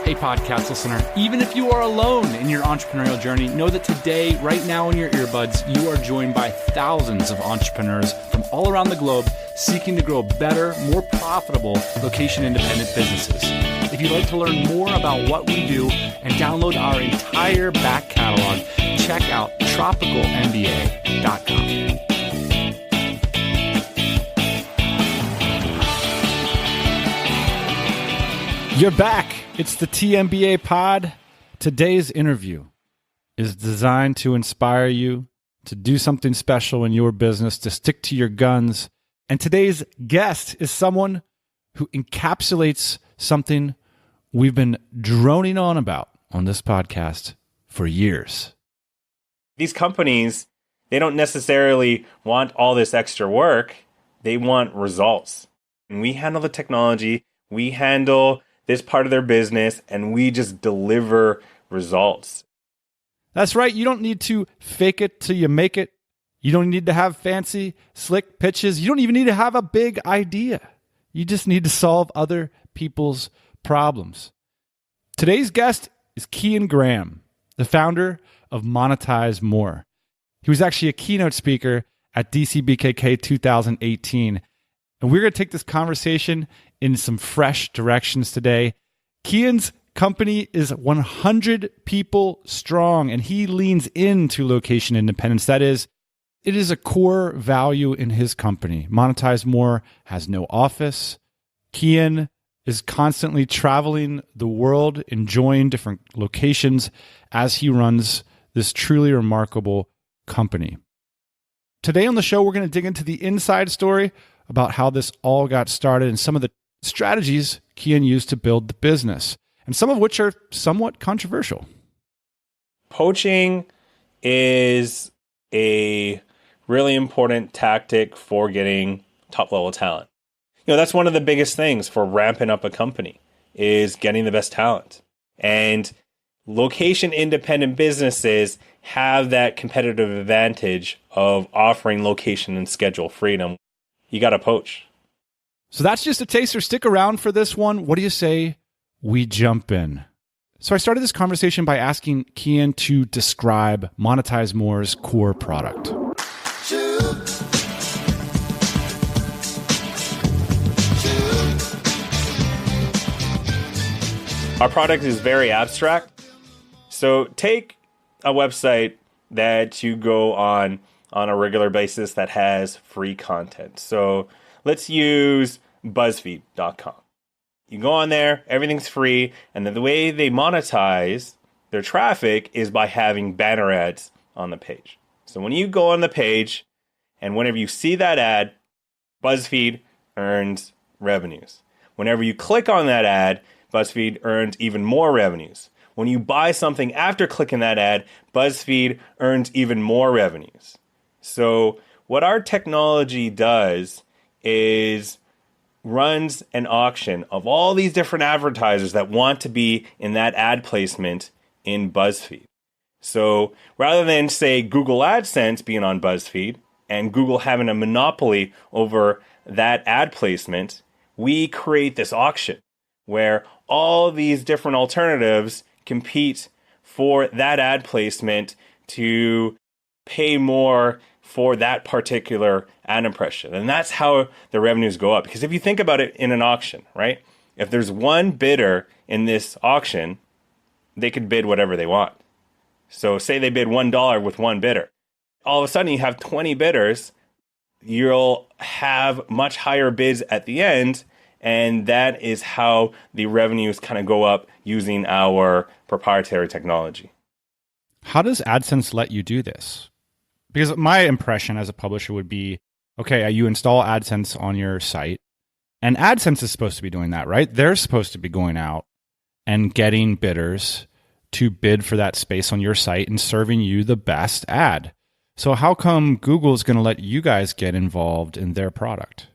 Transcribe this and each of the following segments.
Hey, podcast listener, even if you are alone in your entrepreneurial journey, know that today, right now in your earbuds, you are joined by thousands of entrepreneurs from all around the globe seeking to grow better, more profitable location-independent businesses. If you'd like to learn more about what we do and download our entire back catalog, check out tropicalmba.com. You're back. It's the TMBA pod. Today's interview is designed to inspire you to do something special in your business, to stick to your guns. And today's guest is someone who encapsulates something we've been droning on about on this podcast for years. These companies, they don't necessarily want all this extra work. They want results. And we handle the technology. We handle this part of their business, and we just deliver results. That's right. You don't need to fake it till you make it. You don't need to have fancy, slick pitches. You don't even need to have a big idea. You just need to solve other people's problems. Today's guest is Kean Graham, the founder of Monetize More. He was actually a keynote speaker at DCBKK 2018. And we're going to take this conversation in some fresh directions today. Kean's company is 100 people strong, and he leans into location independence. That is, it is a core value in his company. Monetize More has no office. Kean is constantly traveling the world, enjoying different locations as he runs this truly remarkable company. Today on the show, we're going to dig into the inside story about how this all got started and some of the strategies Kean used to build the business, and some of which are somewhat controversial. Poaching is a really important tactic for getting top-level talent. You know, that's one of the biggest things for ramping up a company is getting the best talent. And location-independent businesses have that competitive advantage of offering location and schedule freedom. You got to poach. So that's just a taster. Stick around for this one. What do you say we jump in? So I started this conversation by asking Kean to describe Monetize More's core product. Our product is very abstract. So take a website that you go on a regular basis that has free content. So let's use BuzzFeed.com. You go on there, everything's free, and then the way they monetize their traffic is by having banner ads on the page. So when you go on the page, and whenever you see that ad, BuzzFeed earns revenues. Whenever you click on that ad, BuzzFeed earns even more revenues. When you buy something after clicking that ad, BuzzFeed earns even more revenues. So what our technology does is runs an auction of all these different advertisers that want to be in that ad placement in BuzzFeed. So rather than, say, Google AdSense being on BuzzFeed and Google having a monopoly over that ad placement, we create this auction where all these different alternatives compete for that ad placement to pay more for that particular ad impression. And that's how the revenues go up. Because if you think about it in an auction, right? If there's one bidder in this auction, they could bid whatever they want. So say they bid $1 with one bidder. All of a sudden you have 20 bidders. You'll have much higher bids at the end. And that is how the revenues kind of go up using our proprietary technology. How does AdSense let you do this? Because my impression as a publisher would be, okay, you install AdSense on your site, and AdSense is supposed to be doing that, right? They're supposed to be going out and getting bidders to bid for that space on your site and serving you the best ad. So how come Google is going to let you guys get involved in their product?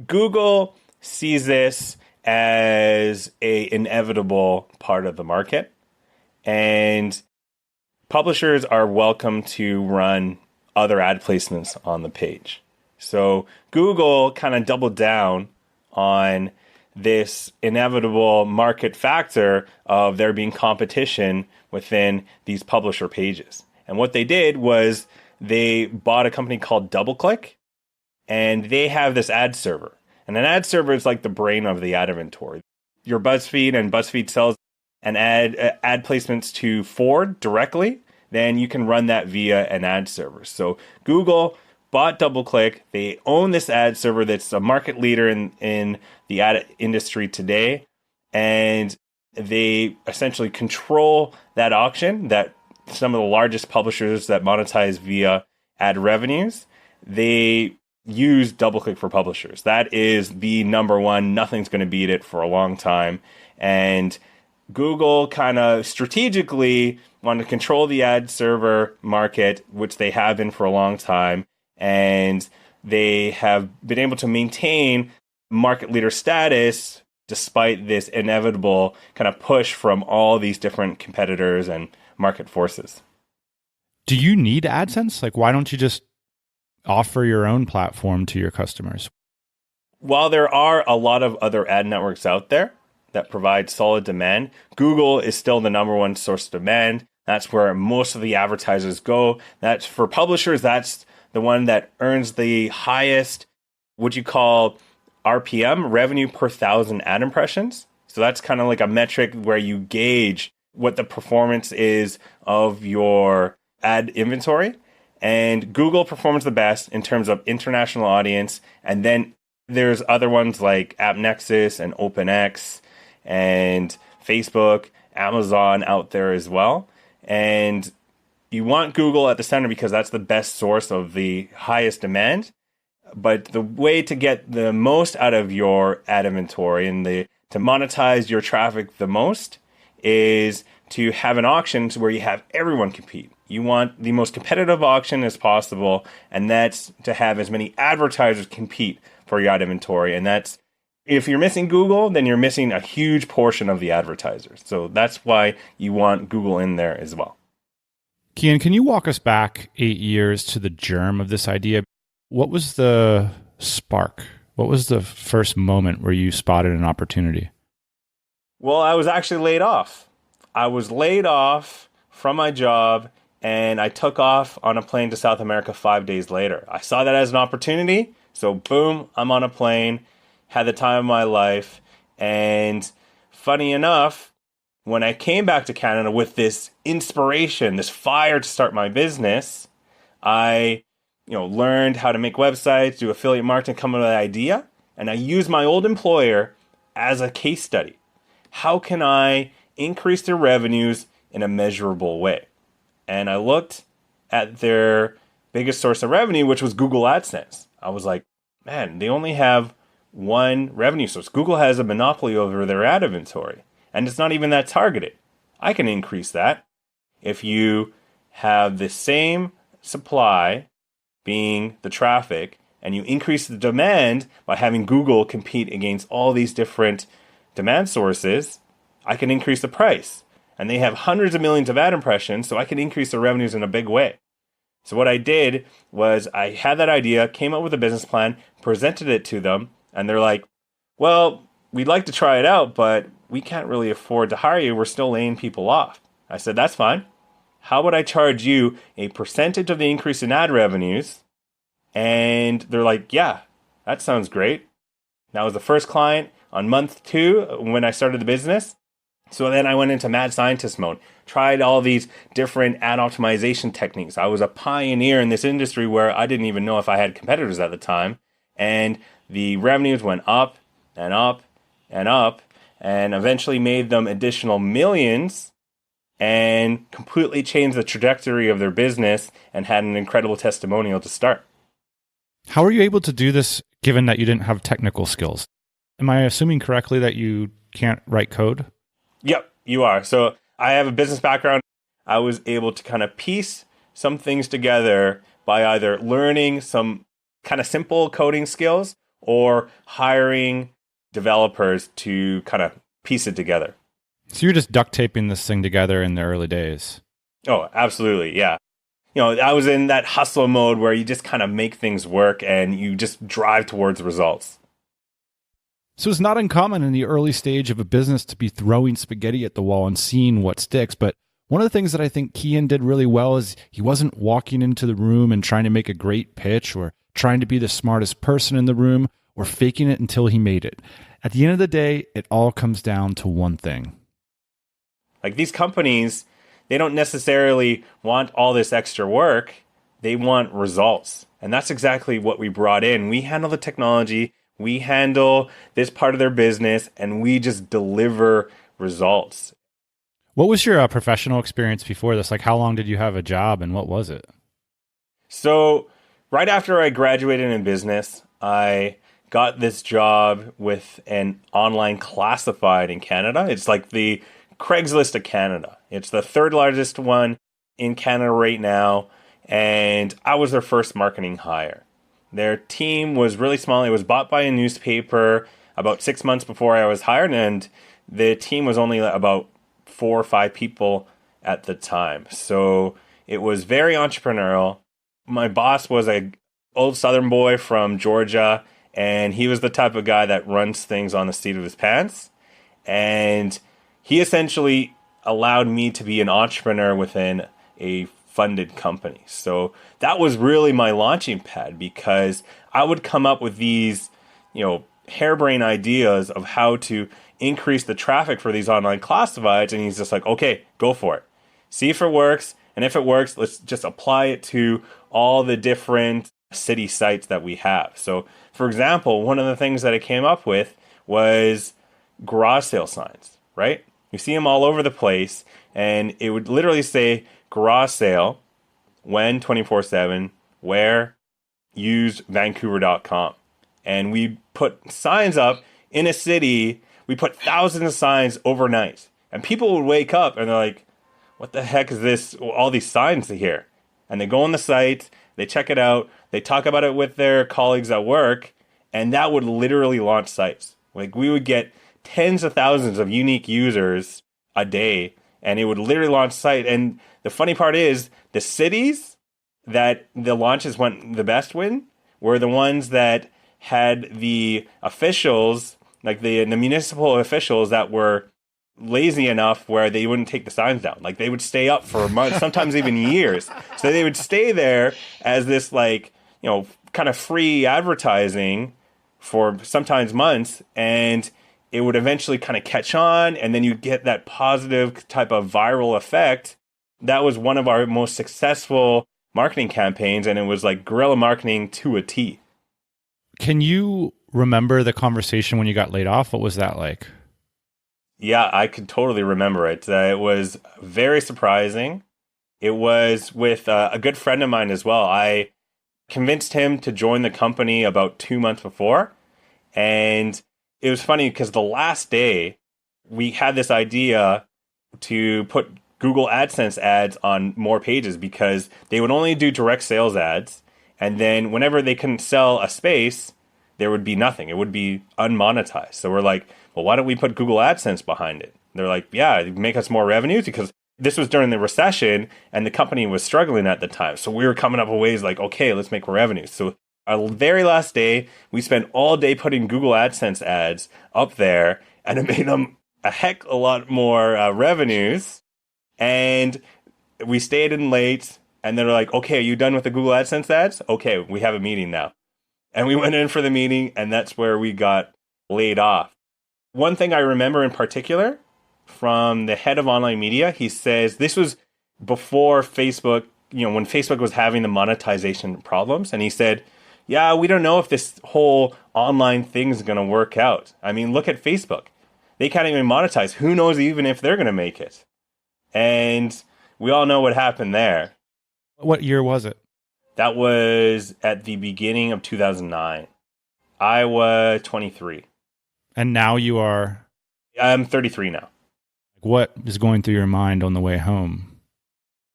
Google sees this as an inevitable part of the market, and publishers are welcome to run other ad placements on the page. So Google kind of doubled down on this inevitable market factor of there being competition within these publisher pages. And what they did was they bought a company called DoubleClick, and they have this ad server. And an ad server is like the brain of the ad inventory. Your BuzzFeed and BuzzFeed sells an ad placements to Ford directly, then you can run that via an ad server. So Google bought DoubleClick. They own this ad server that's a market leader in the ad industry today. And they essentially control that auction that some of the largest publishers that monetize via ad revenues, they use DoubleClick for publishers. That is the number one. Nothing's going to beat it for a long time. And Google kind of strategically wanted to control the ad server market, which they have been for a long time. And they have been able to maintain market leader status despite this inevitable kind of push from all these different competitors and market forces. Do you need AdSense? Like, why don't you just offer your own platform to your customers? While there are a lot of other ad networks out there that provide solid demand, Google is still the number one source of demand. That's where most of the advertisers go. That's for publishers. That's the one that earns the highest, what you call RPM, revenue per thousand ad impressions. So that's kind of like a metric where you gauge what the performance is of your ad inventory. And Google performs the best in terms of international audience. And then there's other ones like AppNexus and OpenX and Facebook, Amazon out there as well. And you want Google at the center because that's the best source of the highest demand. But the way to get the most out of your ad inventory and to monetize your traffic the most is to have an auction where you have everyone compete. You want the most competitive auction as possible, and that's to have as many advertisers compete for your ad inventory. And that's, if you're missing Google, then you're missing a huge portion of the advertisers. So that's why you want Google in there as well. Kean, can you walk us back 8 years to the germ of this idea? What was the spark? What was the first moment where you spotted an opportunity? Well, I was actually laid off. I was laid off from my job, and I took off on a plane to South America 5 days later. I saw that as an opportunity. So boom, I'm on a plane, had the time of my life. And funny enough, when I came back to Canada with this inspiration, this fire to start my business, I learned how to make websites, do affiliate marketing, come up with an idea. And I used my old employer as a case study. How can I increase their revenues in a measurable way? And I looked at their biggest source of revenue, which was Google AdSense. I was like, man, they only have one revenue source. Google has a monopoly over their ad inventory, and it's not even that targeted. I can increase that. If you have the same supply being the traffic, and you increase the demand by having Google compete against all these different demand sources, I can increase the price. And they have hundreds of millions of ad impressions, so I can increase their revenues in a big way. So what I did was I had that idea, came up with a business plan, presented it to them, and they're like, well, we'd like to try it out, but we can't really afford to hire you. We're still laying people off. I said, that's fine. How would I charge you a percentage of the increase in ad revenues? And they're like, yeah, that sounds great. That was the first client on month 2 when I started the business. So then I went into mad scientist mode, tried all these different ad optimization techniques. I was a pioneer in this industry where I didn't even know if I had competitors at the time. And the revenues went up and up and up, and eventually made them additional millions and completely changed the trajectory of their business and had an incredible testimonial to start. How were you able to do this given that you didn't have technical skills? Am I assuming correctly that you can't write code? Yep, you are. So I have a business background. I was able to kind of piece some things together by either learning some kind of simple coding skills or hiring developers to kind of piece it together. So you're just duct taping this thing together in the early days? Oh, absolutely. Yeah. I was in that hustle mode where you just kind of make things work and you just drive towards results. So it's not uncommon in the early stage of a business to be throwing spaghetti at the wall and seeing what sticks. But one of the things that I think Kean did really well is he wasn't walking into the room and trying to make a great pitch or trying to be the smartest person in the room or faking it until he made it. At the end of the day, it all comes down to one thing. Like these companies, they don't necessarily want all this extra work. They want results. And that's exactly what we brought in. We handle the technology, we handle this part of their business, and we just deliver results. What was your professional experience before this? Like, how long did you have a job and what was it? So right after I graduated in business, I got this job with an online classified in Canada. It's like the Craigslist of Canada. It's the third largest one in Canada right now. And I was their first marketing hire. Their team was really small. It was bought by a newspaper about 6 months before I was hired. And the team was only about 4 or 5 people at the time. So it was very entrepreneurial. My boss was a old Southern boy from Georgia, and he was the type of guy that runs things on the seat of his pants. And he essentially allowed me to be an entrepreneur within a funded company. So that was really my launching pad, because I would come up with these, harebrained ideas of how to increase the traffic for these online classifieds. And he's just like, okay, go for it. See if it works. And if it works, let's just apply it to all the different city sites that we have. So for example, one of the things that I came up with was garage sale signs, right? You see them all over the place, and it would literally say garage sale, when 24/7, where, use Vancouver.com. And we put signs up in a city. We put thousands of signs overnight, and people would wake up and they're like, what the heck is this? All these signs here. And they go on the site, they check it out, they talk about it with their colleagues at work, and that would literally launch sites. Like we would get tens of thousands of unique users a day, and it would literally launch site. And the funny part is the cities that the launches went the best in were the ones that had the officials, like the municipal officials that were lazy enough where they wouldn't take the signs down. Like they would stay up for months, sometimes even years. So they would stay there as this kind of free advertising for sometimes months, and it would eventually kind of catch on, and then you get that positive type of viral effect. That was one of our most successful marketing campaigns, and it was like guerrilla marketing to a T. Can you remember the conversation when you got laid off? What was that like? Yeah, I could totally remember it. It was very surprising. It was with a good friend of mine as well. I convinced him to join the company about 2 months before. And it was funny because the last day we had this idea to put Google AdSense ads on more pages, because they would only do direct sales ads. And then whenever they couldn't sell a space, there would be nothing. It would be unmonetized. So we're like, well, why don't we put Google AdSense behind it? They're like, yeah, it'd make us more revenues, because this was during the recession and the company was struggling at the time. So we were coming up with ways like, okay, let's make more revenues. So our very last day, we spent all day putting Google AdSense ads up there, and it made them a lot more revenues. And we stayed in late, and they're like, okay, are you done with the Google AdSense ads? Okay, we have a meeting now. And we went in for the meeting, and that's where we got laid off. One thing I remember in particular from the head of online media, he says this was before Facebook, when Facebook was having the monetization problems. And he said, yeah, we don't know if this whole online thing is going to work out. I mean, look at Facebook. They can't even monetize. Who knows even if they're going to make it? And we all know what happened there. What year was it? That was at the beginning of 2009. I was 23. And now you are? I'm 33 now. What is going through your mind on the way home?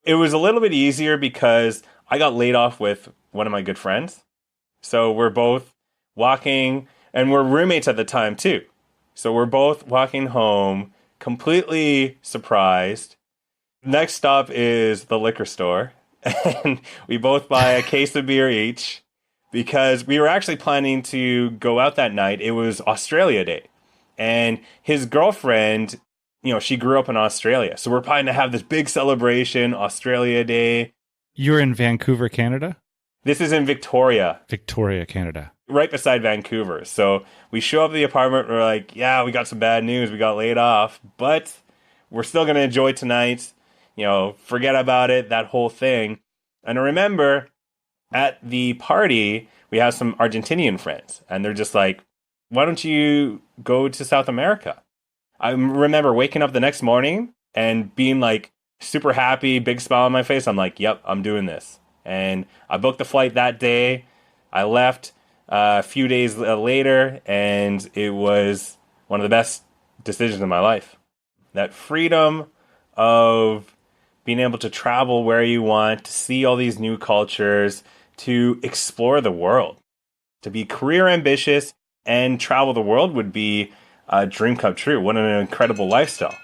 It was a little bit easier because I got laid off with one of my good friends. So we're both walking, and we're roommates at the time too. So we're both walking home, completely surprised. Next stop is the liquor store. And we both buy a case of beer each. because we were actually planning to go out that night. It was Australia Day. And his girlfriend, she grew up in Australia. So we're planning to have this big celebration, Australia Day. You're in Vancouver, Canada? This is in Victoria. Victoria, Canada. Right beside Vancouver. So we show up at the apartment. We're like, yeah, we got some bad news. We got laid off, but we're still going to enjoy tonight. Forget about it, that whole thing. And I remember at the party, we have some Argentinian friends, and they're just like, why don't you go to South America? I remember waking up the next morning and being like super happy, big smile on my face. I'm like, yep, I'm doing this. And I booked the flight that day. I left a few days later, and it was one of the best decisions of my life. That freedom of being able to travel where you want, to see all these new cultures, to explore the world, to be career ambitious and travel the world would be a dream come true. What an incredible lifestyle.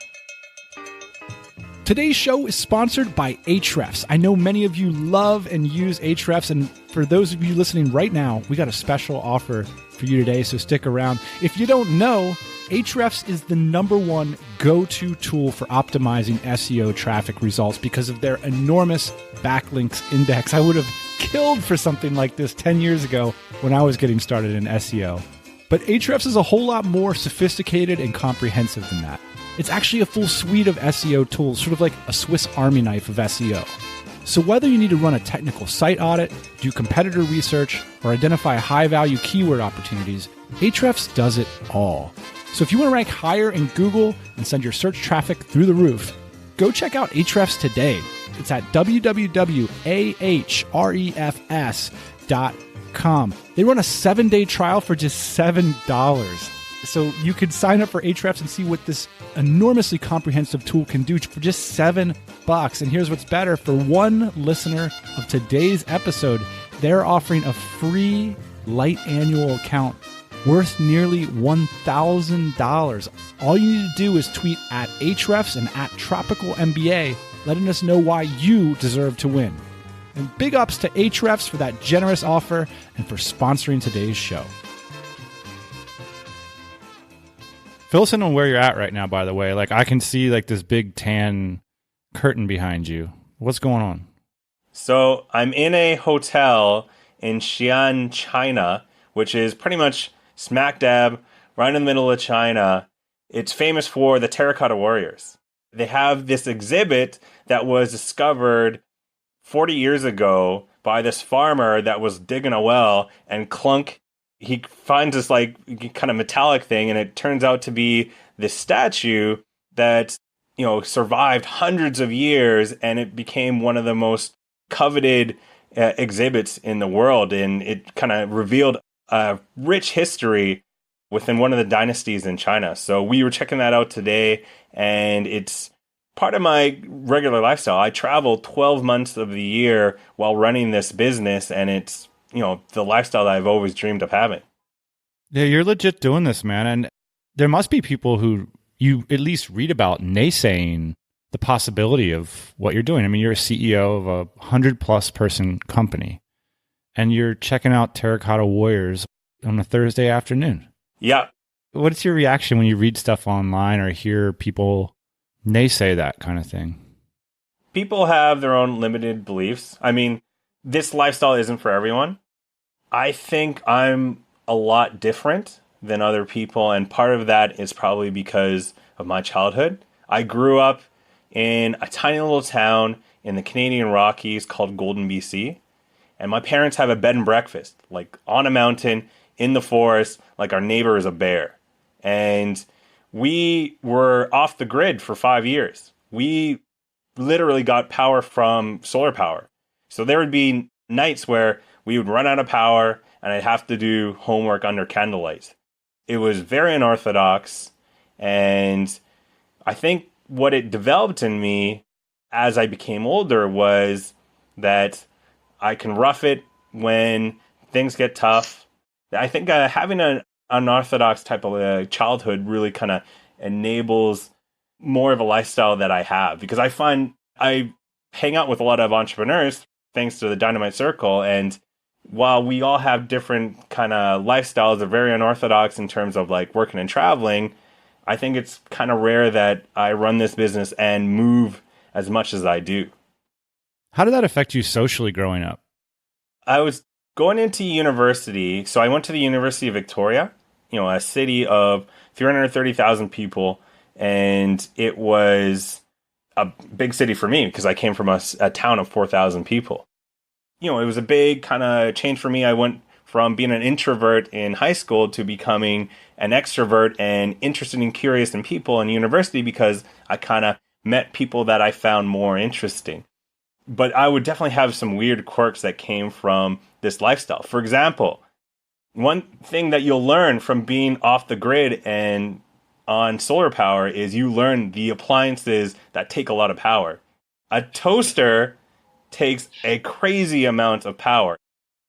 Today's show is sponsored by Ahrefs. I know many of you love and use Ahrefs, and for those of you listening right now, we got a special offer for you today, so stick around. If you don't know, Ahrefs is the #1 go-to tool for optimizing SEO traffic results because of their enormous backlinks index. I would have killed for something like this 10 years ago when I was getting started in SEO. But Ahrefs is a whole lot more sophisticated and comprehensive than that. It's actually a full suite of SEO tools, sort of like a Swiss Army knife of SEO. So whether you need to run a technical site audit, do competitor research, or identify high-value keyword opportunities, Ahrefs does it all. So if you want to rank higher in Google and send your search traffic through the roof, go check out Ahrefs today. It's at www.ahrefs.com. They run a 7-day trial for just $7. So you could sign up for Ahrefs and see what this enormously comprehensive tool can do for just $7. And here's what's better. For one listener of today's episode, they're offering a free light annual account worth nearly $1,000. All you need to do is tweet at Ahrefs and at Tropical MBA, letting us know why you deserve to win. And big ups to Ahrefs for that generous offer and for sponsoring today's show. Fill us in on where you're at right now, by the way. Like, I can see like this big tan curtain behind you. What's going on? So I'm in a hotel in Xi'an, China, which is pretty much smack dab right in the middle of China. It's famous for the terracotta warriors. They have this exhibit that was discovered 40 years ago by this farmer that was digging a well, and clunk, he finds this like kind of metallic thing, and it turns out to be this statue that, survived hundreds of years, and it became one of the most coveted exhibits in the world. And it kind of revealed a rich history within one of the dynasties in China. So we were checking that out today, and it's part of my regular lifestyle. I travel 12 months of the year while running this business, and it's, the lifestyle that I've always dreamed of having. Yeah, you're legit doing this, man. And there must be people who you at least read about naysaying the possibility of what you're doing. I mean, you're a CEO of a 100+ person company, and you're checking out Terracotta Warriors on a Thursday afternoon. Yeah. What's your reaction when you read stuff online or hear people naysay that kind of thing? People have their own limited beliefs. I mean, this lifestyle isn't for everyone. I think I'm a lot different than other people, and part of that is probably because of my childhood. I grew up in a tiny little town in the Canadian Rockies called Golden, BC, and my parents have a bed and breakfast, like on a mountain, in the forest, like our neighbor is a bear. And we were off the grid for 5 years. We literally got power from solar power. So there would be nights where we would run out of power and I'd have to do homework under candlelight. It was very unorthodox, and I think what it developed in me as I became older was that I can rough it when things get tough. I think having an unorthodox type of childhood really kind of enables more of a lifestyle that I have, because I find I hang out with a lot of entrepreneurs thanks to the Dynamite Circle, and while we all have different kind of lifestyles, are very unorthodox in terms of like working and traveling, I think it's kind of rare that I run this business and move as much as I do. How did that affect you socially growing up? I was going into university. So I went to the University of Victoria, a city of 330,000 people. And it was a big city for me because I came from a town of 4,000 people. It was a big kind of change for me. I went from being an introvert in high school to becoming an extrovert and interested and curious in people in university because I kind of met people that I found more interesting. But I would definitely have some weird quirks that came from this lifestyle. For example, one thing that you'll learn from being off the grid and on solar power is you learn the appliances that take a lot of power. A toaster takes a crazy amount of power.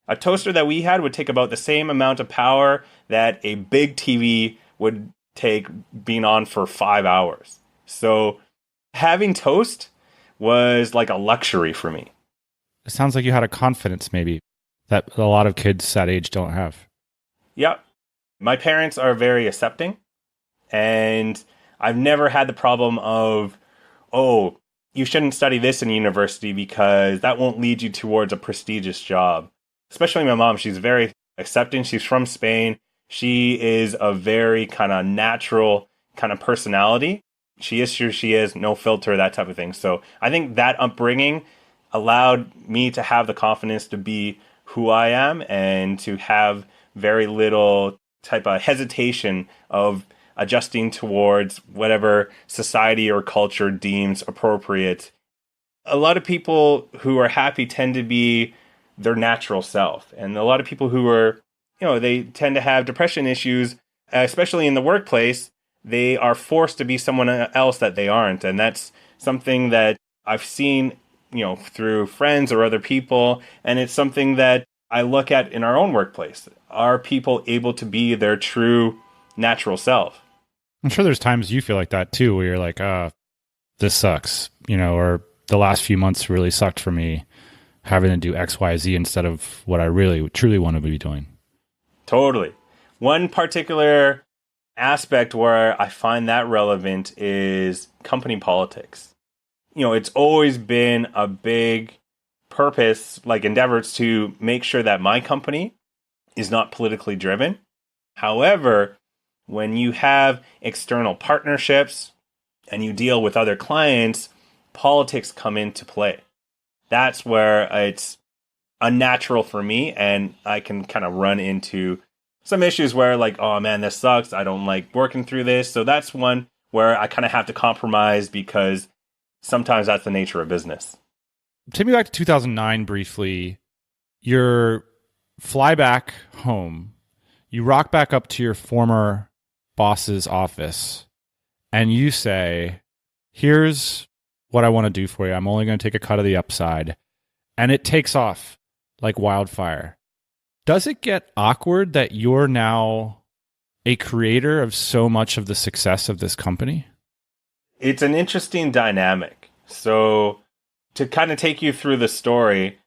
A toaster that we had would take about the same amount of power that a big TV would take being on for 5 hours. So having toast was like a luxury for me. It sounds like you had a confidence maybe that a lot of kids that age don't have. Yep. My parents are very accepting, and I've never had the problem of, oh, you shouldn't study this in university because that won't lead you towards a prestigious job. Especially my mom, she's very accepting. She's from Spain. She is a very kind of natural kind of personality. She is who she is, no filter, that type of thing. So I think that upbringing allowed me to have the confidence to be who I am and to have very little type of hesitation of adjusting towards whatever society or culture deems appropriate. A lot of people who are happy tend to be their natural self. And a lot of people who are, they tend to have depression issues, especially in the workplace. They are forced to be someone else that they aren't. And that's something that I've seen, through friends or other people. And it's something that I look at in our own workplace. Are people able to be their true natural self? I'm sure there's times you feel like that too, where you're like, this sucks, or the last few months really sucked for me having to do X, Y, Z instead of what I really, truly want to be doing. Totally. One particular aspect where I find that relevant is company politics. It's always been a big purpose, like endeavors to make sure that my company is not politically driven. However, when you have external partnerships and you deal with other clients, politics come into play. That's where it's unnatural for me, and I can kind of run into some issues where like, oh man, this sucks. I don't like working through this. So that's one where I kind of have to compromise because sometimes that's the nature of business. Take me back to 2009 briefly. You fly back home. You rock back up to your former boss's office and you say, here's what I want to do for you. I'm only going to take a cut of the upside. And it takes off like wildfire. Does it get awkward that you're now a creator of so much of the success of this company? It's an interesting dynamic. So to kind of take you through the story,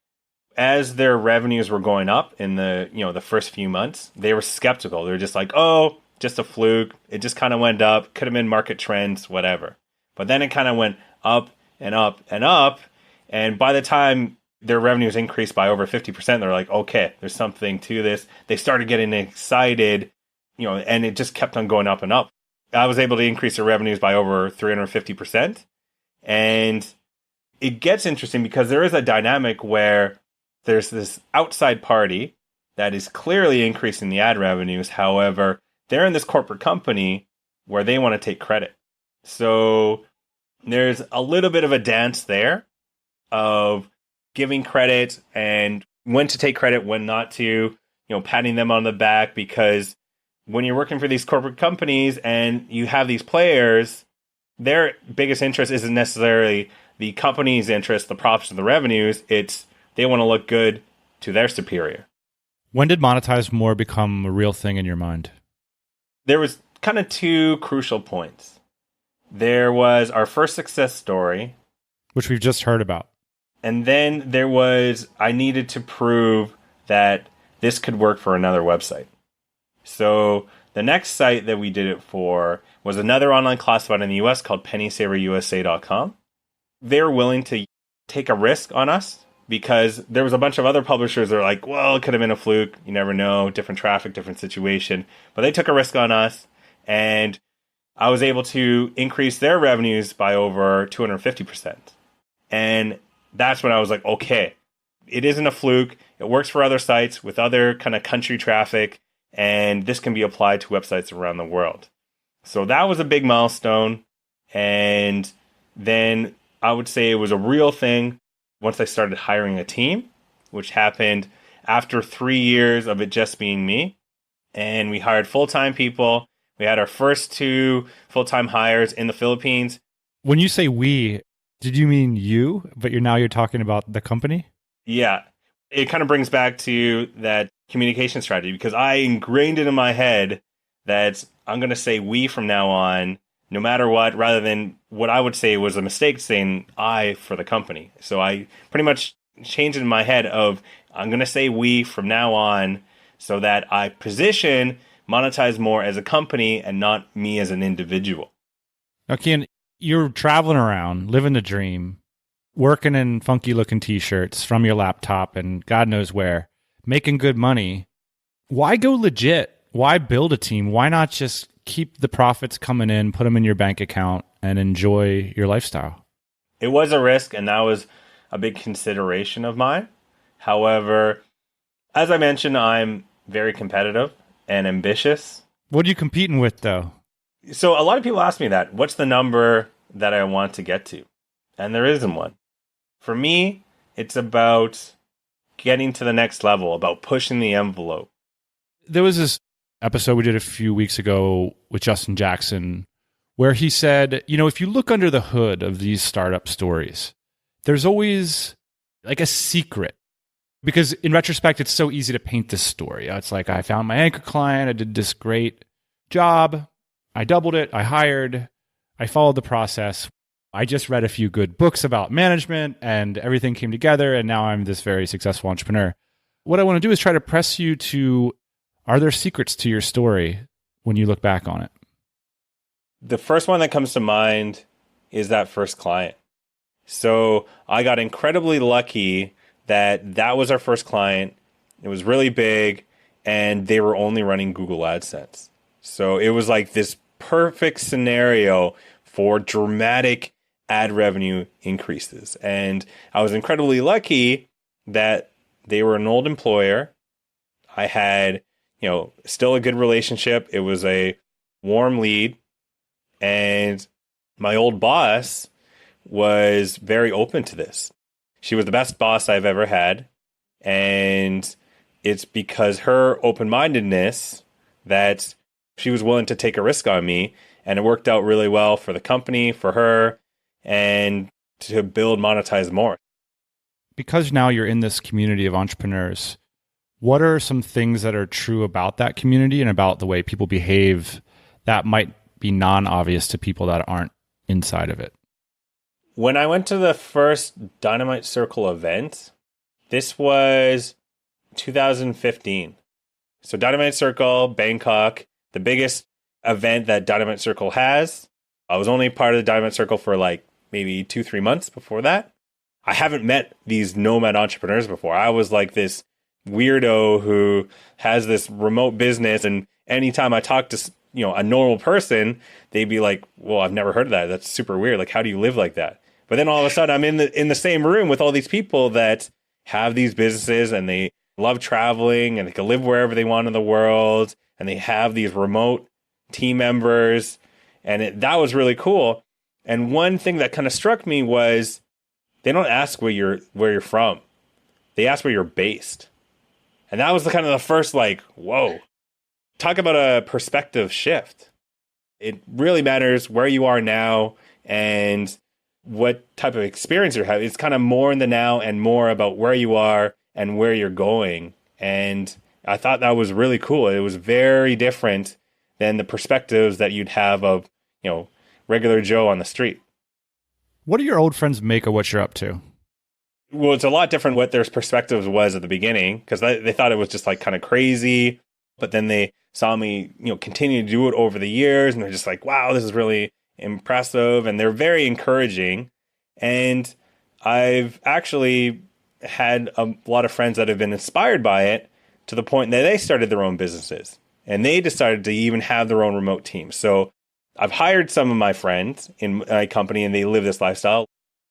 as their revenues were going up in the first few months, they were skeptical. They were just like, oh, just a fluke. It just kind of went up. Could have been market trends, whatever. But then it kind of went up and up and up. And by the time their revenues increased by over 50%, they're like, okay, there's something to this. They started getting excited, and it just kept on going up and up. I was able to increase their revenues by over 350%. And it gets interesting because there is a dynamic where there's this outside party that is clearly increasing the ad revenues. However, they're in this corporate company where they want to take credit. So there's a little bit of a dance there of giving credit and when to take credit, when not to, patting them on the back, because when you're working for these corporate companies and you have these players, their biggest interest isn't necessarily the company's interest, the profits and the revenues. It's they want to look good to their superior. When did Monetize More become a real thing in your mind? There was kind of two crucial points. There was our first success story, which we've just heard about. And then there was, I needed to prove that this could work for another website. So the next site that we did it for was another online classified in the US called pennysaverusa.com. They were willing to take a risk on us because there was a bunch of other publishers that were like, well, it could have been a fluke. You never know. Different traffic, different situation. But they took a risk on us, and I was able to increase their revenues by over 250%. And that's when I was like, okay, it isn't a fluke. It works for other sites with other kind of country traffic, and this can be applied to websites around the world. So that was a big milestone. And then I would say it was a real thing once I started hiring a team, which happened after 3 years of it just being me. And we hired full-time people. We had our first 2 full-time hires in the Philippines. When you say we, did you mean you, but you're talking about the company? Yeah. It kind of brings back to that communication strategy because I ingrained it in my head that I'm going to say we from now on, no matter what, rather than what I would say was a mistake saying I for the company. So I pretty much changed it in my head of I'm going to say we from now on so that I position Monetize More as a company and not me as an individual. Now, Kean, you're traveling around, living the dream, working in funky looking t-shirts from your laptop and God knows where, making good money. Why go legit? Why build a team? Why not just keep the profits coming in, put them in your bank account, and enjoy your lifestyle? It was a risk, and that was a big consideration of mine. However, as I mentioned, I'm very competitive and ambitious. What are you competing with, though? So a lot of people ask me that. What's the number that I want to get to? And there isn't one. For me, it's about getting to the next level, about pushing the envelope. There was this episode we did a few weeks ago with Justin Jackson where he said, if you look under the hood of these startup stories, there's always like a secret. Because in retrospect, it's so easy to paint this story. It's like, I found my anchor client, I did this great job, I doubled it, I hired, I followed the process. I just read a few good books about management and everything came together, and now I'm this very successful entrepreneur. What I want to do is try to press you to, are there secrets to your story when you look back on it? The first one that comes to mind is that first client. So I got incredibly lucky that was our first client. It was really big, and they were only running Google AdSense. So it was like this perfect scenario for dramatic ad revenue increases. And I was incredibly lucky that they were an old employer. I had, still a good relationship. It was a warm lead. And my old boss was very open to this. She was the best boss I've ever had. And it's because her open-mindedness that she was willing to take a risk on me. And it worked out really well for the company, for her, and to build Monetize More. Because now you're in this community of entrepreneurs, what are some things that are true about that community and about the way people behave that might be non-obvious to people that aren't inside of it? When I went to the first Dynamite Circle event, this was 2015. So Dynamite Circle, Bangkok, the biggest event that Dynamite Circle has. I was only part of the Dynamite Circle for like maybe 2-3 months before that. I haven't met these nomad entrepreneurs before. I was like this weirdo who has this remote business, and anytime I talk to a normal person, they'd be like, well, I've never heard of that. That's super weird. Like, how do you live like that? But then all of a sudden I'm in the same room with all these people that have these businesses and they love traveling and they can live wherever they want in the world, and they have these remote team members, and that was really cool. And one thing that kind of struck me was they don't ask where you're from. They ask where you're based. And that was the kind of the first like, whoa. Talk about a perspective shift. It really matters where you are now and what type of experience you're having. It's kind of more in the now and more about where you are and where you're going. And I thought that was really cool. It was very different than the perspectives that you'd have of, regular Joe on the street. What do your old friends make of what you're up to? Well, it's a lot different what their perspective was at the beginning because they thought it was just like kind of crazy. But then they saw me, continue to do it over the years, and they're just like, wow, this is really impressive. And they're very encouraging. And I've actually had a lot of friends that have been inspired by it to the point that they started their own businesses and they decided to even have their own remote team. So I've hired some of my friends in my company and they live this lifestyle.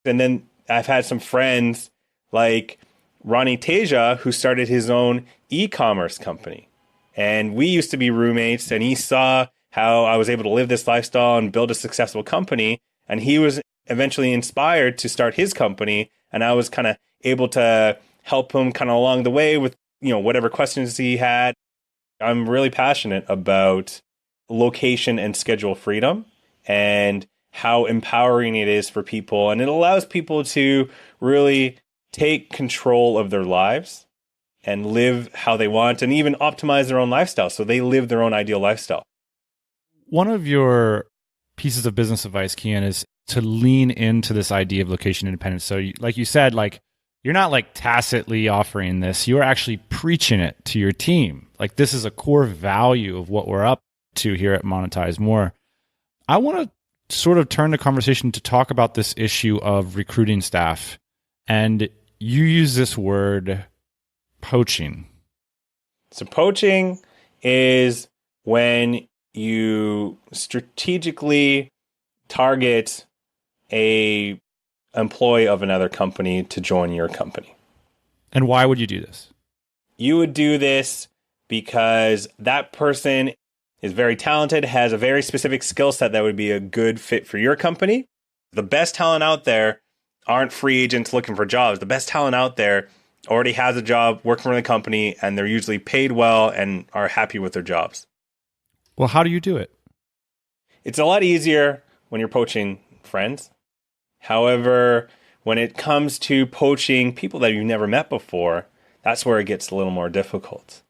And then I've had some friends like Ronnie Teja, who started his own e-commerce company. And we used to be roommates, and he saw how I was able to live this lifestyle and build a successful company. And he was eventually inspired to start his company. And I was kind of able to help him kind of along the way with, whatever questions he had. I'm really passionate about location and schedule freedom and how empowering it is for people. And it allows people to really take control of their lives and live how they want and even optimize their own lifestyle. So they live their own ideal lifestyle. One of your pieces of business advice, Kean, is to lean into this idea of location independence. So like you said, you're not like tacitly offering this. You're actually preaching it to your team. Like this is a core value of what we're up to here at Monetize More. I want to sort of turn the conversation to talk about this issue of recruiting staff. And you use this word poaching. So poaching is when you strategically target a employee of another company to join your company. And why would you do this? You would do this because that person is very talented, has a very specific skill set that would be a good fit for your company. The best talent out there aren't free agents looking for jobs. The best talent out there already has a job working for the company, and they're usually paid well and are happy with their jobs. Well, how do you do it? It's a lot easier when you're poaching friends. However, when it comes to poaching people that you've never met before, that's where it gets a little more difficult.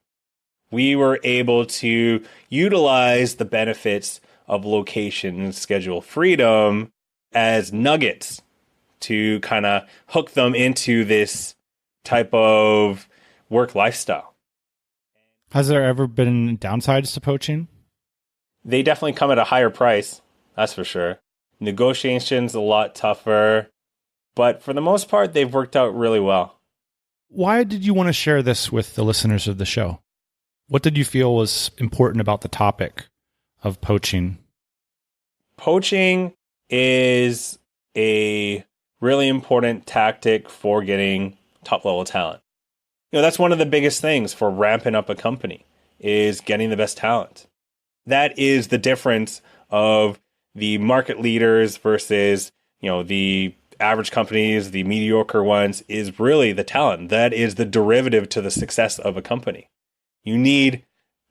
We were able to utilize the benefits of location and schedule freedom as nuggets to kind of hook them into this type of work lifestyle. Has there ever been downsides to poaching? They definitely come at a higher price, that's for sure. Negotiations a lot tougher, but for the most part, they've worked out really well. Why did you want to share this with the listeners of the show? What did you feel was important about the topic of poaching? Poaching is a really important tactic for getting top-level talent. That's one of the biggest things for ramping up a company is getting the best talent. That is the difference of the market leaders versus, the average companies, the mediocre ones, is really the talent. That is the derivative to the success of a company. You need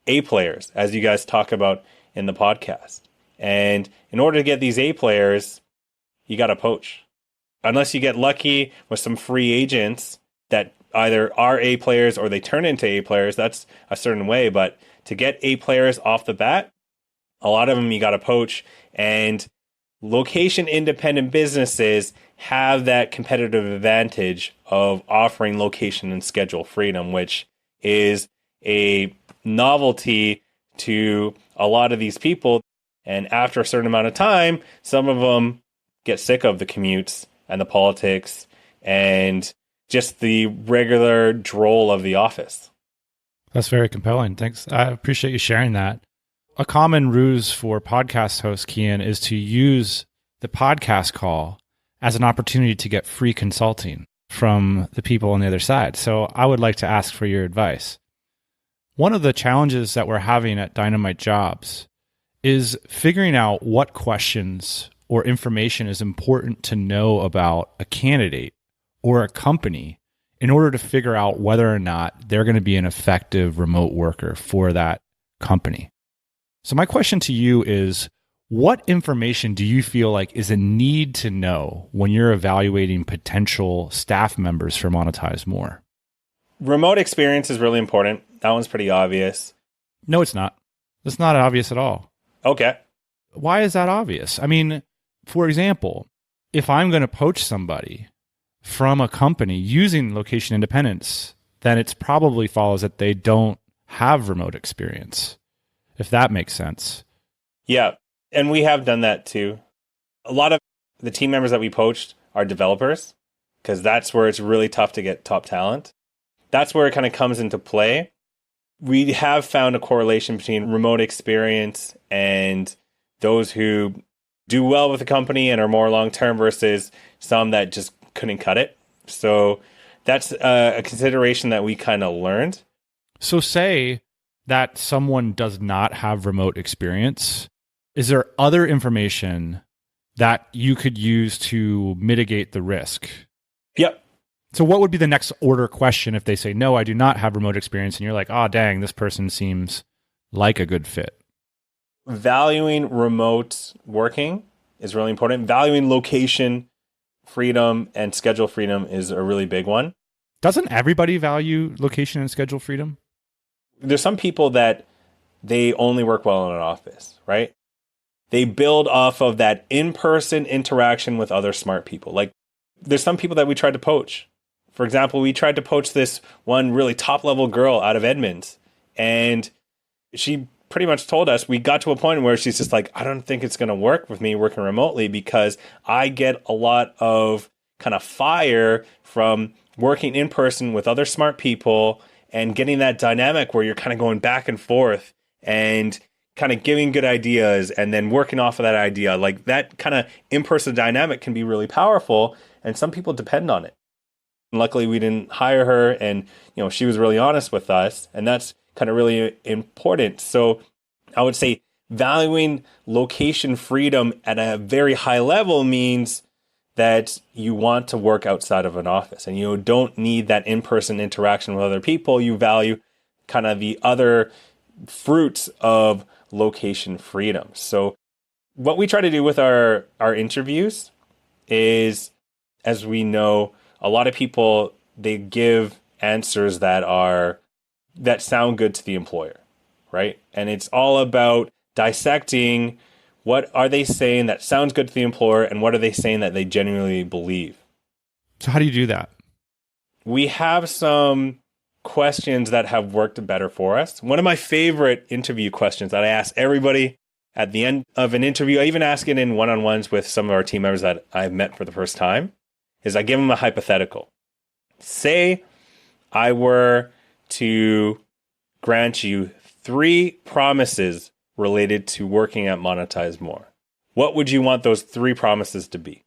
A players, as you guys talk about in the podcast. And in order to get these A players, you got to poach. Unless you get lucky with some free agents that either are A players or they turn into A players, that's a certain way. But to get A players off the bat, a lot of them you got to poach. And location independent businesses have that competitive advantage of offering location and schedule freedom, which is a novelty to a lot of these people. And after a certain amount of time, some of them get sick of the commutes and the politics and just the regular droll of the office. That's very compelling. Thanks. I appreciate you sharing that. A common ruse for podcast hosts, Kean, is to use the podcast call as an opportunity to get free consulting from the people on the other side. So I would like to ask for your advice. One of the challenges that we're having at Dynamite Jobs is figuring out what questions or information is important to know about a candidate or a company in order to figure out whether or not they're going to be an effective remote worker for that company. So my question to you is, what information do you feel like is a need to know when you're evaluating potential staff members for Monetize More? Remote experience is really important. That one's pretty obvious. No, it's not. It's not obvious at all. Okay. Why is that obvious? I mean, for example, if I'm going to poach somebody, from a company using location independence, then it probably follows that they don't have remote experience, if that makes sense. Yeah. And we have done that too. A lot of the team members that we poached are developers because that's where it's really tough to get top talent. That's where it kind of comes into play. We have found a correlation between remote experience and those who do well with the company and are more long-term versus some that just couldn't cut it. So that's a consideration that we kind of learned. So say that someone does not have remote experience. Is there other information that you could use to mitigate the risk? Yep. So what would be the next order question if they say, no, I do not have remote experience, and you're like, oh, dang, this person seems like a good fit? Valuing remote working is really important. Valuing location freedom and schedule freedom is a really big one. Doesn't everybody value location and schedule freedom? There's some people that they only work well in an office, right? They build off of that in-person interaction with other smart people. Like there's some people that we tried to poach. For example, we tried to poach this one really top-level girl out of Edmonds, and she pretty much told us, we got to a point where she's just like, I don't think it's going to work with me working remotely because I get a lot of kind of fire from working in person with other smart people and getting that dynamic where you're kind of going back and forth and kind of giving good ideas and then working off of that idea. Like that kind of in-person dynamic can be really powerful, and some people depend on it. And luckily we didn't hire her, and she was really honest with us, and that's kind of really important. So I would say valuing location freedom at a very high level means that you want to work outside of an office and you don't need that in-person interaction with other people. You value kind of the other fruits of location freedom. So what we try to do with our interviews is, as we know, a lot of people, they give answers that sound good to the employer, right? And it's all about dissecting what are they saying that sounds good to the employer and what are they saying that they genuinely believe. So how do you do that? We have some questions that have worked better for us. One of my favorite interview questions that I ask everybody at the end of an interview, I even ask it in one-on-ones with some of our team members that I've met for the first time, is I give them a hypothetical. Say I were to grant you 3 promises related to working at Monetize More. What would you want those 3 promises to be?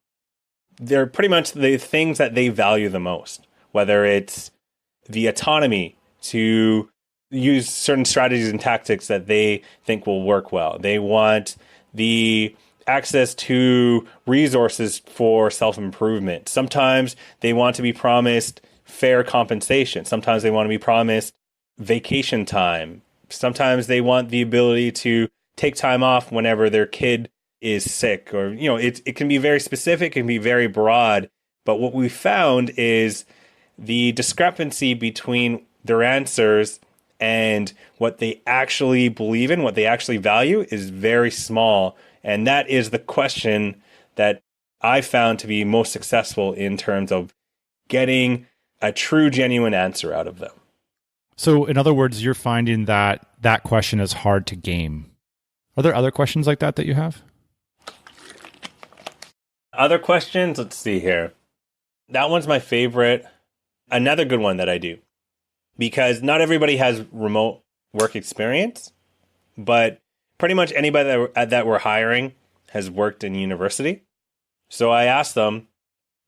They're pretty much the things that they value the most, whether it's the autonomy to use certain strategies and tactics that they think will work well. They want the access to resources for self-improvement. Sometimes they want to be promised fair compensation. Sometimes they want to be promised vacation time. Sometimes they want the ability to take time off whenever their kid is sick, or, it can be very specific, it can be very broad. But what we found is the discrepancy between their answers and what they actually believe in, what they actually value, is very small. And that is the question that I found to be most successful in terms of getting a true, genuine answer out of them. So in other words, you're finding that that question is hard to game. Are there other questions like that you have? Other questions? Let's see here. That one's my favorite. Another good one that I do, because not everybody has remote work experience, but pretty much anybody that we're hiring has worked in university. So I asked them,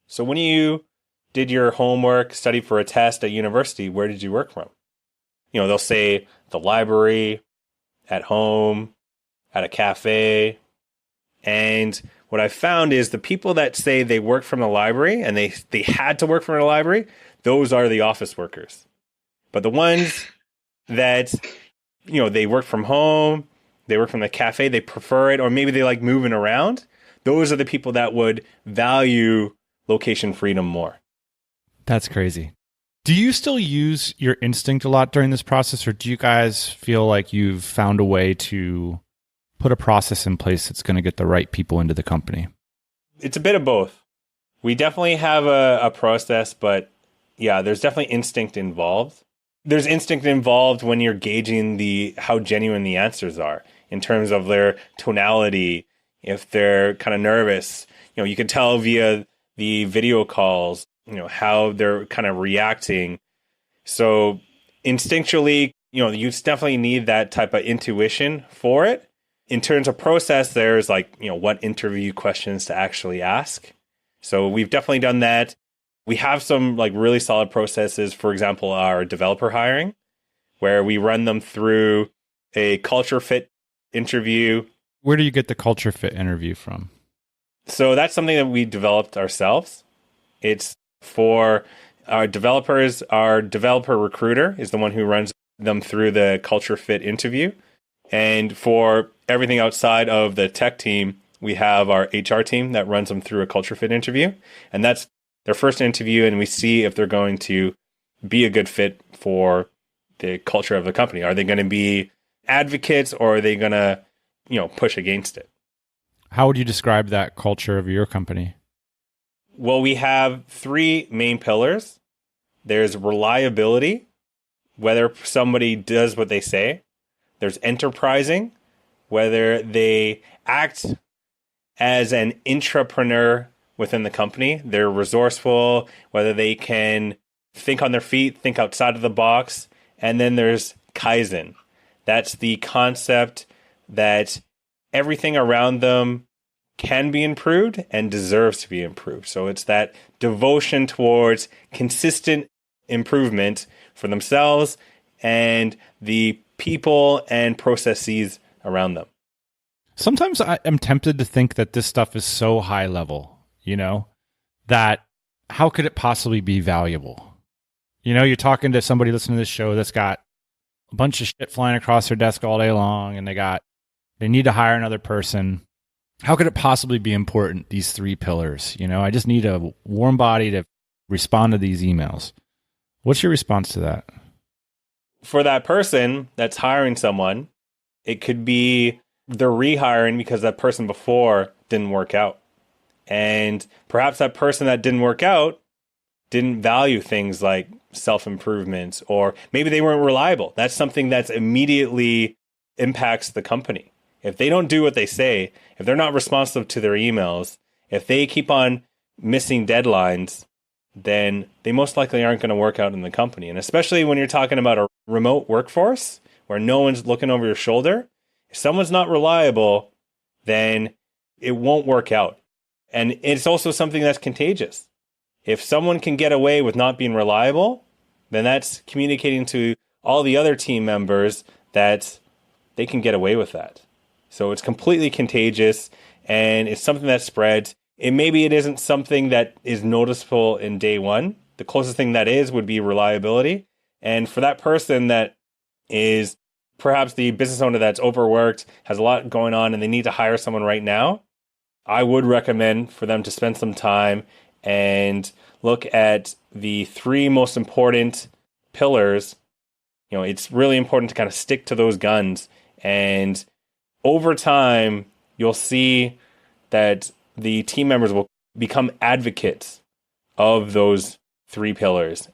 so when you did your homework, studied for a test at university, where did you work from? They'll say the library, at home, at a cafe. And what I found is the people that say they work from the library and they had to work from the library, those are the office workers. But the ones that, they work from home, they work from the cafe, they prefer it, or maybe they like moving around, those are the people that would value location freedom more. That's crazy. Do you still use your instinct a lot during this process, or do you guys feel like you've found a way to put a process in place that's going to get the right people into the company? It's a bit of both. We definitely have a process, but yeah, there's definitely instinct involved. There's instinct involved when you're gauging how genuine the answers are in terms of their tonality. If they're kind of nervous, you can tell via the video calls, how they're kind of reacting. So instinctually, you definitely need that type of intuition for it. In terms of process, there's what interview questions to actually ask. So we've definitely done that. We have some really solid processes, for example, our developer hiring, where we run them through a culture fit interview. Where do you get the culture fit interview from? So that's something that we developed ourselves. It's for our developers. Our developer recruiter is the one who runs them through the culture fit interview. And for everything outside of the tech team, we have our HR team that runs them through a culture fit interview. And that's their first interview, and we see if they're going to be a good fit for the culture of the company. Are they going to be advocates, or are they going to, push against it? How would you describe that culture of your company? Well, we have three main pillars. There's reliability, whether somebody does what they say. There's enterprising, whether they act as an intrapreneur within the company. They're resourceful, whether they can think on their feet, think outside of the box. And then there's Kaizen. That's the concept that everything around them can be improved and deserves to be improved. So it's that devotion towards consistent improvement for themselves and the people and processes around them. Sometimes I am tempted to think that this stuff is so high level, that how could it possibly be valuable? You're talking to somebody listening to this show that's got a bunch of shit flying across their desk all day long, and they need to hire another person. How could it possibly be important, these three pillars? I just need a warm body to respond to these emails. What's your response to that? For that person that's hiring someone, it could be they're rehiring because that person before didn't work out. And perhaps that person that didn't work out didn't value things like self-improvement, or maybe they weren't reliable. That's something that's immediately impacts the company. If they don't do what they say, if they're not responsive to their emails, if they keep on missing deadlines, then they most likely aren't going to work out in the company. And especially when you're talking about a remote workforce where no one's looking over your shoulder, if someone's not reliable, then it won't work out. And it's also something that's contagious. If someone can get away with not being reliable, then that's communicating to all the other team members that they can get away with that. So it's completely contagious, and it's something that spreads. And maybe it isn't something that is noticeable in day one. The closest thing that is would be reliability. And for that person that is perhaps the business owner that's overworked, has a lot going on, and they need to hire someone right now, I would recommend for them to spend some time and look at the three most important pillars. It's really important to kind of stick to those guns. And over time, you'll see that the team members will become advocates of those three pillars.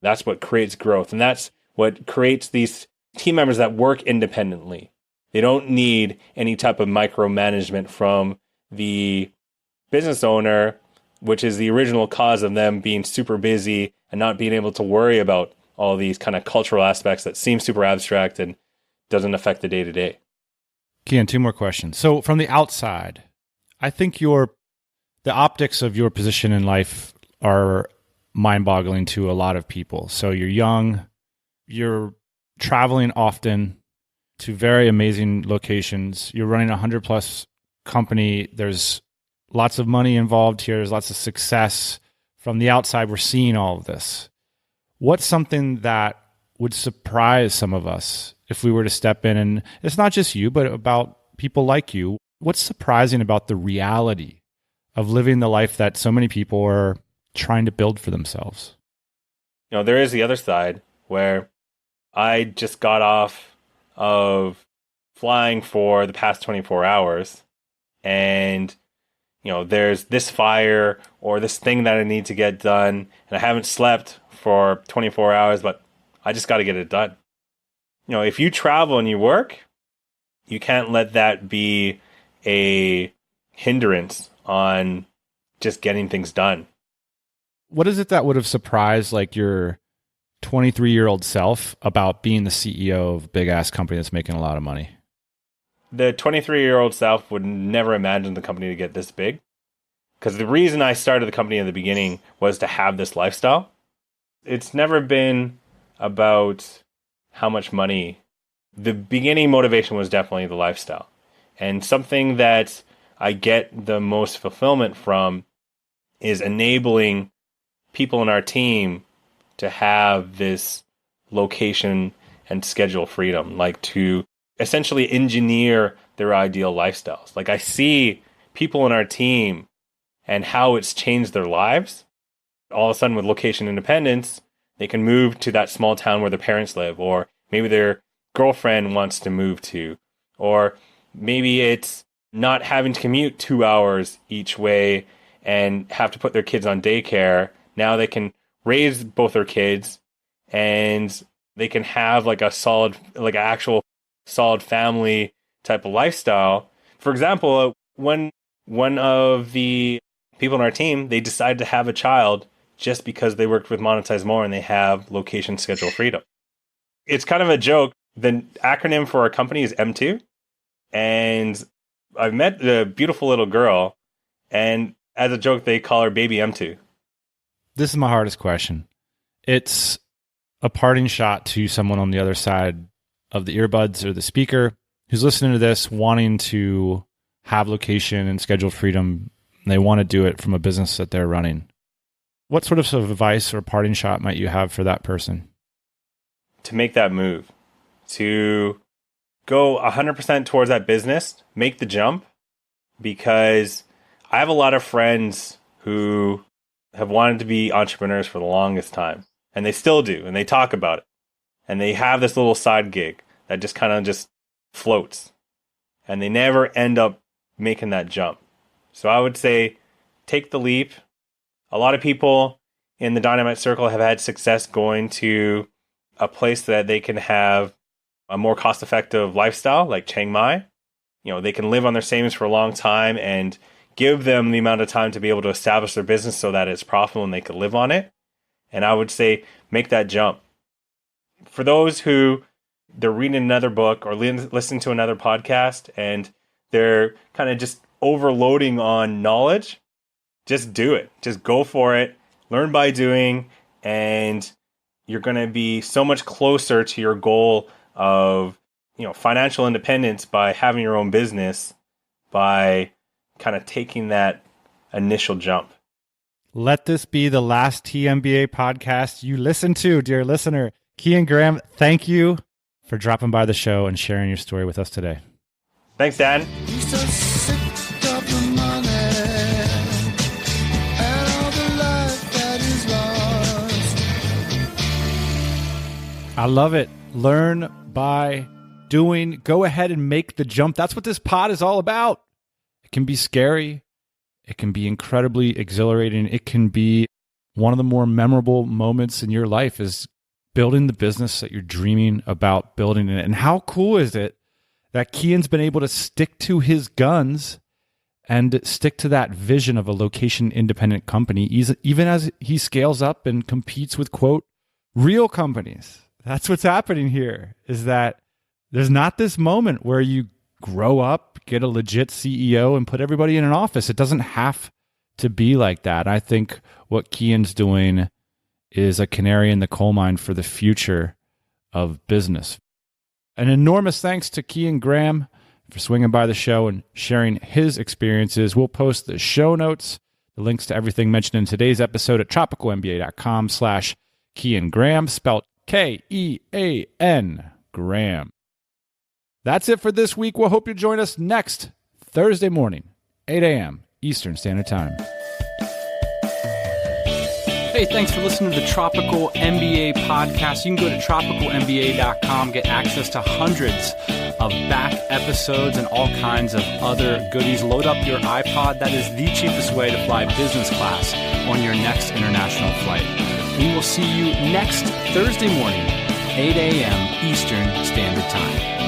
That's what creates growth. And that's what creates these team members that work independently. They don't need any type of micromanagement from the business owner, which is the original cause of them being super busy and not being able to worry about all these kind of cultural aspects that seem super abstract and doesn't affect the day-to-day. Kean, two more questions. So from the outside, I think the optics of your position in life are mind-boggling to a lot of people. So you're young, you're traveling often to very amazing locations. You're running a 100+ company. There's lots of money involved here. There's lots of success. From the outside, we're seeing all of this. What's something that would surprise some of us if we were to step in? And it's not just you, but about people like you. What's surprising about the reality of living the life that so many people are trying to build for themselves? There is the other side where I just got off of flying for the past 24 hours. And, there's this fire or this thing that I need to get done, and I haven't slept for 24 hours, but I just got to get it done. If you travel and you work, you can't let that be a hindrance on just getting things done. What is it that would have surprised like your 23-year-old self about being the CEO of a big ass company that's making a lot of money? The 23-year-old self would never imagine the company to get this big. Because the reason I started the company in the beginning was to have this lifestyle. It's never been about how much money. The beginning motivation was definitely the lifestyle. And something that I get the most fulfillment from is enabling people in our team to have this location and schedule freedom, like to essentially engineer their ideal lifestyles. Like I see people in our team and how it's changed their lives. All of a sudden with location independence, they can move to that small town where their parents live, or maybe their girlfriend wants to move to, or maybe it's not having to commute 2 hours each way and have to put their kids on daycare. Now they can raise both their kids and they can have like an actual solid family type of lifestyle. For example, when one of the people on our team, they decided to have a child just because they worked with Monetize More and they have location schedule freedom. It's kind of a joke. The acronym for our company is M2. And I've met the beautiful little girl, and as a joke, they call her baby M2. This is my hardest question. It's a parting shot to someone on the other side of the earbuds or the speaker who's listening to this, wanting to have location and scheduled freedom. And they want to do it from a business that they're running. What sort of advice or parting shot might you have for that person? To make that move, to go 100% towards that business, make the jump, because I have a lot of friends who have wanted to be entrepreneurs for the longest time, and they still do, and they talk about it, and they have this little side gig that just kind of just floats, and they never end up making that jump. So I would say, take the leap. A lot of people in the Dynamite Circle have had success going to a place that they can have a more cost-effective lifestyle, like Chiang Mai. They can live on their savings for a long time and give them the amount of time to be able to establish their business so that it's profitable and they can live on it. And I would say, make that jump. For those who they're reading another book or listening to another podcast and they're kind of just overloading on knowledge, just do it. Just go for it. Learn by doing, and you're going to be so much closer to your goal of, financial independence by having your own business, by kind of taking that initial jump. Let this be the last TMBA podcast you listen to, dear listener. Kean Graham, thank you for dropping by the show and sharing your story with us today. Thanks, Dan. I love it. Learn by doing. Go ahead and make the jump. That's what this pod is all about. It can be scary. It can be incredibly exhilarating. It can be one of the more memorable moments in your life is building the business that you're dreaming about building it. And how cool is it that Kean's been able to stick to his guns and stick to that vision of a location-independent company, even as he scales up and competes with, quote, real companies. That's what's happening here, is that there's not this moment where you grow up, get a legit CEO, and put everybody in an office. It doesn't have to be like that. I think what Kean's doing is a canary in the coal mine for the future of business. An enormous thanks to Kean Graham for swinging by the show and sharing his experiences. We'll post the show notes, the links to everything mentioned in today's episode at tropicalmba.com/Kean Graham, spelled Kean Graham. That's it for this week. We'll hope you join us next Thursday morning, 8 a.m. Eastern Standard Time. Hey, thanks for listening to the Tropical MBA podcast. You can go to tropicalmba.com, get access to hundreds of back episodes and all kinds of other goodies. Load up your iPod. That is the cheapest way to fly business class on your next international flight. We will see you next Thursday morning, 8 a.m. Eastern Standard Time.